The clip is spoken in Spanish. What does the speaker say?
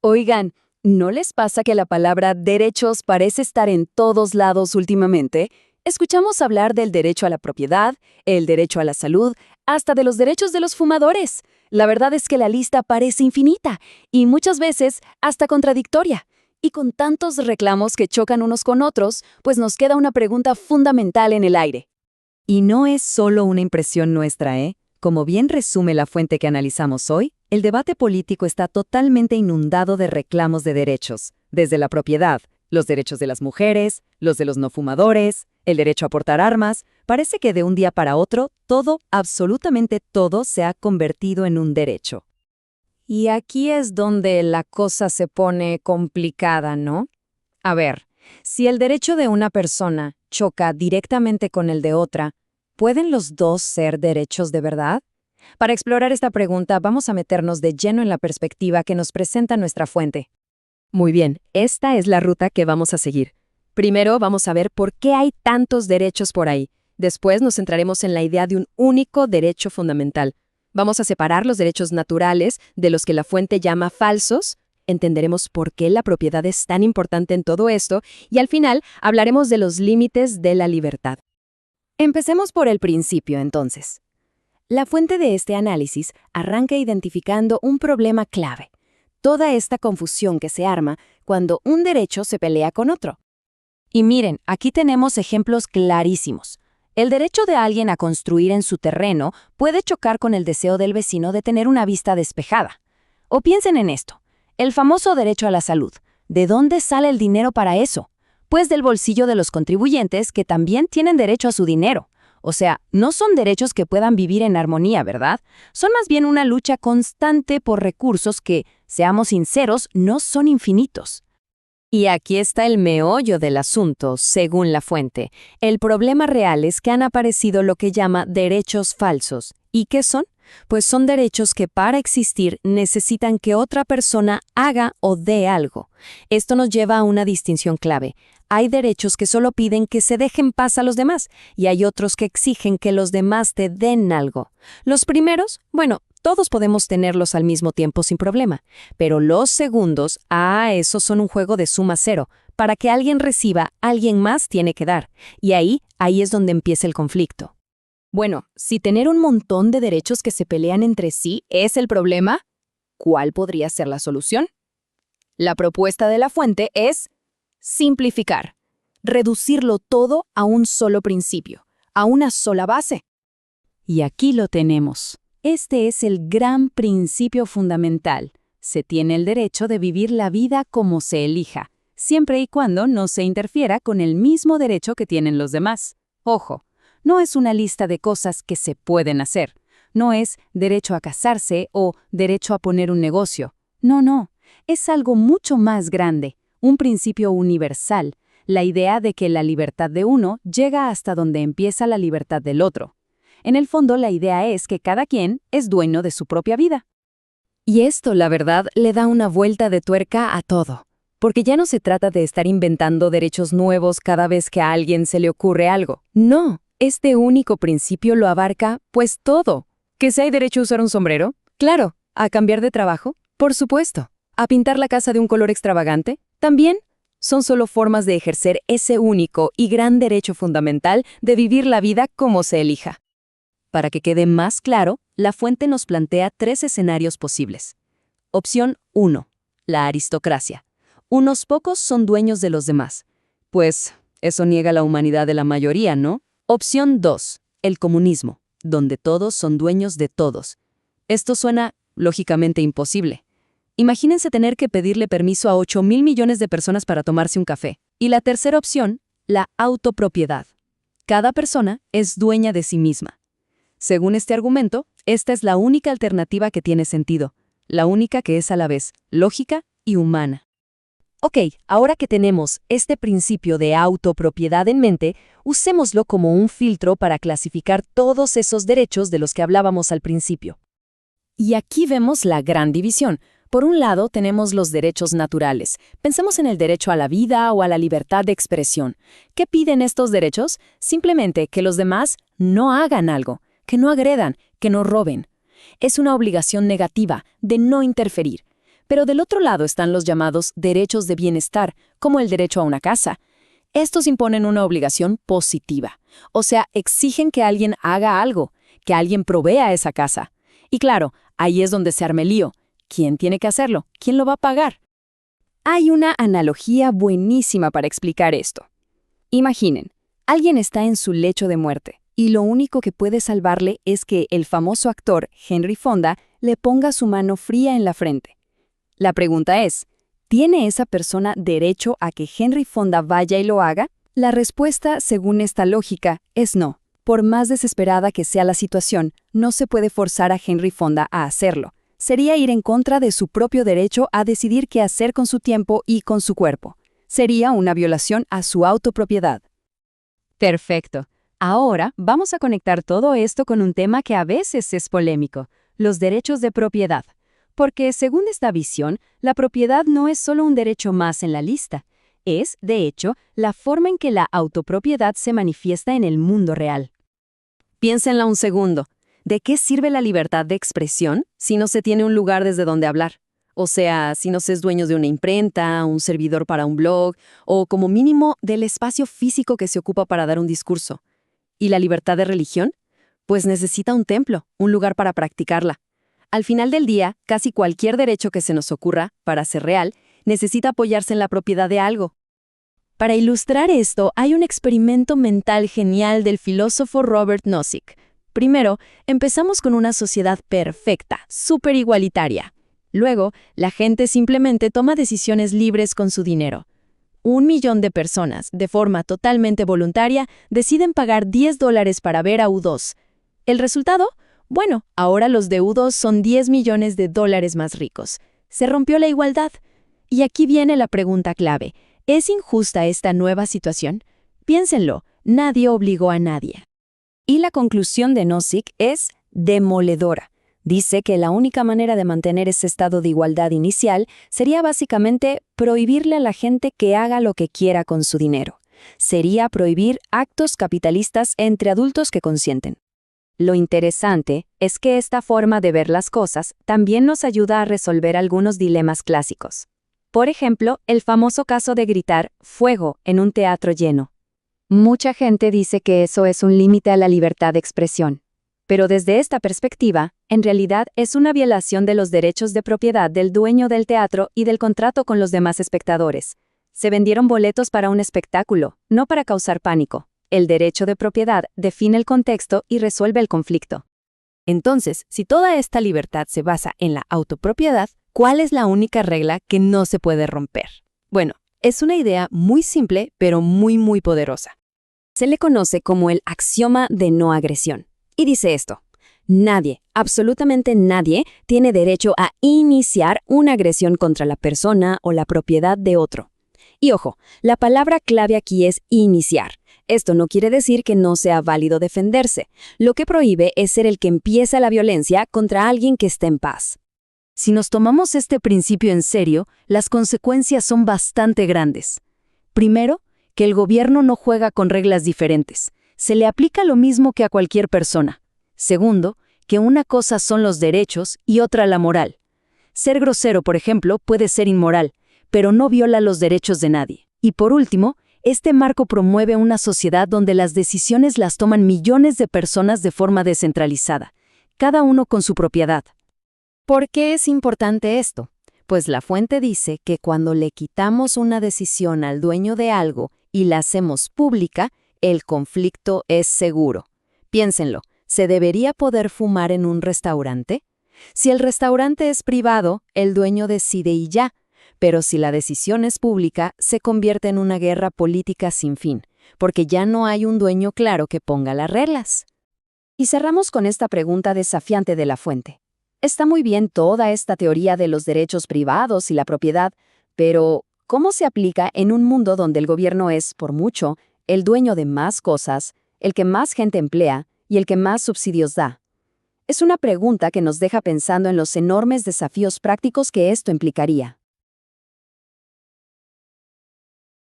Oigan, ¿no les pasa que la palabra derechos parece estar en todos lados últimamente? Escuchamos hablar del derecho a la propiedad, el derecho a la salud, hasta de los derechos de los fumadores. La verdad es que la lista parece infinita y muchas veces hasta contradictoria. Y con tantos reclamos que chocan unos con otros, pues nos queda una pregunta fundamental en el aire. Y no es solo una impresión nuestra, ¿eh? Como bien resume la fuente que analizamos hoy, el debate político está totalmente inundado de reclamos de derechos, desde la propiedad, los derechos de las mujeres, los de los no fumadores, el derecho a portar armas. Parece que de un día para otro, todo, absolutamente todo, se ha convertido en un derecho. Y aquí es donde la cosa se pone complicada, ¿no? A ver, si el derecho de una persona choca directamente con el de otra, ¿pueden los dos ser derechos de verdad? Para explorar esta pregunta, vamos a meternos de lleno en la perspectiva que nos presenta nuestra fuente. Muy bien, esta es la ruta que vamos a seguir. Primero vamos a ver por qué hay tantos derechos por ahí. Después nos centraremos en la idea de un único derecho fundamental. Vamos a separar los derechos naturales de los que la fuente llama falsos. Entenderemos por qué la propiedad es tan importante en todo esto y al final hablaremos de los límites de la libertad. Empecemos por el principio, entonces. La fuente de este análisis arranca identificando un problema clave: toda esta confusión que se arma cuando un derecho se pelea con otro. Y miren, aquí tenemos ejemplos clarísimos. El derecho de alguien a construir en su terreno puede chocar con el deseo del vecino de tener una vista despejada. O piensen en esto, el famoso derecho a la salud. ¿De dónde sale el dinero para eso? Pues del bolsillo de los contribuyentes, que también tienen derecho a su dinero. O sea, no son derechos que puedan vivir en armonía, ¿verdad? Son más bien una lucha constante por recursos que, seamos sinceros, no son infinitos. Y aquí está el meollo del asunto, según la fuente. El problema real es que han aparecido lo que llama derechos falsos. ¿Y qué son? Pues son derechos que para existir necesitan que otra persona haga o dé algo. Esto nos lleva a una distinción clave. Hay derechos que solo piden que se dejen paz a los demás y hay otros que exigen que los demás te den algo. Los primeros, bueno, todos podemos tenerlos al mismo tiempo sin problema, pero los segundos, esos son un juego de suma cero. Para que alguien reciba, alguien más tiene que dar. Y ahí es donde empieza el conflicto. Bueno, si tener un montón de derechos que se pelean entre sí es el problema, ¿cuál podría ser la solución? La propuesta de la fuente es simplificar, reducirlo todo a un solo principio, a una sola base. Y aquí lo tenemos. Este es el gran principio fundamental. Se tiene el derecho de vivir la vida como se elija, siempre y cuando no se interfiera con el mismo derecho que tienen los demás. Ojo, no es una lista de cosas que se pueden hacer. No es derecho a casarse o derecho a poner un negocio. No. Es algo mucho más grande, un principio universal, la idea de que la libertad de uno llega hasta donde empieza la libertad del otro. En el fondo, la idea es que cada quien es dueño de su propia vida. Y esto, la verdad, le da una vuelta de tuerca a todo. Porque ya no se trata de estar inventando derechos nuevos cada vez que a alguien se le ocurre algo. No, este único principio lo abarca, pues todo. ¿Que si hay derecho a usar un sombrero? Claro. ¿A cambiar de trabajo? Por supuesto. ¿A pintar la casa de un color extravagante? También. Son solo formas de ejercer ese único y gran derecho fundamental de vivir la vida como se elija. Para que quede más claro, la fuente nos plantea 3 escenarios posibles. Opción 1. La aristocracia. Unos pocos son dueños de los demás. Pues, eso niega la humanidad de la mayoría, ¿no? Opción 2. El comunismo, donde todos son dueños de todos. Esto suena, lógicamente, imposible. Imagínense tener que pedirle permiso a 8.000 millones de personas para tomarse un café. Y la tercera opción, la autopropiedad. Cada persona es dueña de sí misma. Según este argumento, esta es la única alternativa que tiene sentido, la única que es a la vez lógica y humana. Ok, ahora que tenemos este principio de autopropiedad en mente, usémoslo como un filtro para clasificar todos esos derechos de los que hablábamos al principio. Y aquí vemos la gran división. Por un lado, tenemos los derechos naturales. Pensemos en el derecho a la vida o a la libertad de expresión. ¿Qué piden estos derechos? Simplemente que los demás no hagan algo, que no agredan, que no roben. Es una obligación negativa de no interferir. Pero del otro lado están los llamados derechos de bienestar, como el derecho a una casa. Estos imponen una obligación positiva, o sea, exigen que alguien haga algo, que alguien provea esa casa. Y claro, ahí es donde se arma el lío. ¿Quién tiene que hacerlo? ¿Quién lo va a pagar? Hay una analogía buenísima para explicar esto. Imaginen, alguien está en su lecho de muerte y lo único que puede salvarle es que el famoso actor Henry Fonda le ponga su mano fría en la frente. La pregunta es, ¿tiene esa persona derecho a que Henry Fonda vaya y lo haga? La respuesta, según esta lógica, es no. Por más desesperada que sea la situación, no se puede forzar a Henry Fonda a hacerlo. Sería ir en contra de su propio derecho a decidir qué hacer con su tiempo y con su cuerpo. Sería una violación a su autopropiedad. Perfecto. Ahora vamos a conectar todo esto con un tema que a veces es polémico, los derechos de propiedad. Porque según esta visión, la propiedad no es solo un derecho más en la lista. Es, de hecho, la forma en que la autopropiedad se manifiesta en el mundo real. Piénsenla un segundo. ¿De qué sirve la libertad de expresión si no se tiene un lugar desde donde hablar? O sea, si no se es dueño de una imprenta, un servidor para un blog, o como mínimo del espacio físico que se ocupa para dar un discurso. ¿Y la libertad de religión? Pues necesita un templo, un lugar para practicarla. Al final del día, casi cualquier derecho que se nos ocurra, para ser real, necesita apoyarse en la propiedad de algo. Para ilustrar esto, hay un experimento mental genial del filósofo Robert Nozick. Primero, empezamos con una sociedad perfecta, súper igualitaria. Luego, la gente simplemente toma decisiones libres con su dinero. 1 millón de personas, de forma totalmente voluntaria, deciden pagar $10 para ver a U2. ¿El resultado? Bueno, ahora los de U2 son 10 millones de dólares más ricos. Se rompió la igualdad. Y aquí viene la pregunta clave. ¿Es injusta esta nueva situación? Piénsenlo, nadie obligó a nadie. Y la conclusión de Nozick es demoledora. Dice que la única manera de mantener ese estado de igualdad inicial sería básicamente prohibirle a la gente que haga lo que quiera con su dinero. Sería prohibir actos capitalistas entre adultos que consienten. Lo interesante es que esta forma de ver las cosas también nos ayuda a resolver algunos dilemas clásicos. Por ejemplo, el famoso caso de gritar «fuego» en un teatro lleno. Mucha gente dice que eso es un límite a la libertad de expresión. Pero desde esta perspectiva, en realidad es una violación de los derechos de propiedad del dueño del teatro y del contrato con los demás espectadores. Se vendieron boletos para un espectáculo, no para causar pánico. El derecho de propiedad define el contexto y resuelve el conflicto. Entonces, si toda esta libertad se basa en la autopropiedad, ¿cuál es la única regla que no se puede romper? Bueno, es una idea muy simple, pero muy poderosa. Se le conoce como el axioma de no agresión. Y dice esto: nadie, absolutamente nadie, tiene derecho a iniciar una agresión contra la persona o la propiedad de otro. Y ojo, la palabra clave aquí es iniciar. Esto no quiere decir que no sea válido defenderse. Lo que prohíbe es ser el que empieza la violencia contra alguien que esté en paz. Si nos tomamos este principio en serio, las consecuencias son bastante grandes. Primero, que el gobierno no juega con reglas diferentes. Se le aplica lo mismo que a cualquier persona. Segundo, que una cosa son los derechos y otra la moral. Ser grosero, por ejemplo, puede ser inmoral, pero no viola los derechos de nadie. Y por último, este marco promueve una sociedad donde las decisiones las toman millones de personas de forma descentralizada, cada uno con su propiedad. ¿Por qué es importante esto? Pues la fuente dice que cuando le quitamos una decisión al dueño de algo y la hacemos pública, el conflicto es seguro. Piénsenlo, ¿se debería poder fumar en un restaurante? Si el restaurante es privado, el dueño decide y ya. Pero si la decisión es pública, se convierte en una guerra política sin fin, porque ya no hay un dueño claro que ponga las reglas. Y cerramos con esta pregunta desafiante de la fuente. Está muy bien toda esta teoría de los derechos privados y la propiedad, pero ¿cómo se aplica en un mundo donde el gobierno es, por mucho, el dueño de más cosas, el que más gente emplea y el que más subsidios da? Es una pregunta que nos deja pensando en los enormes desafíos prácticos que esto implicaría.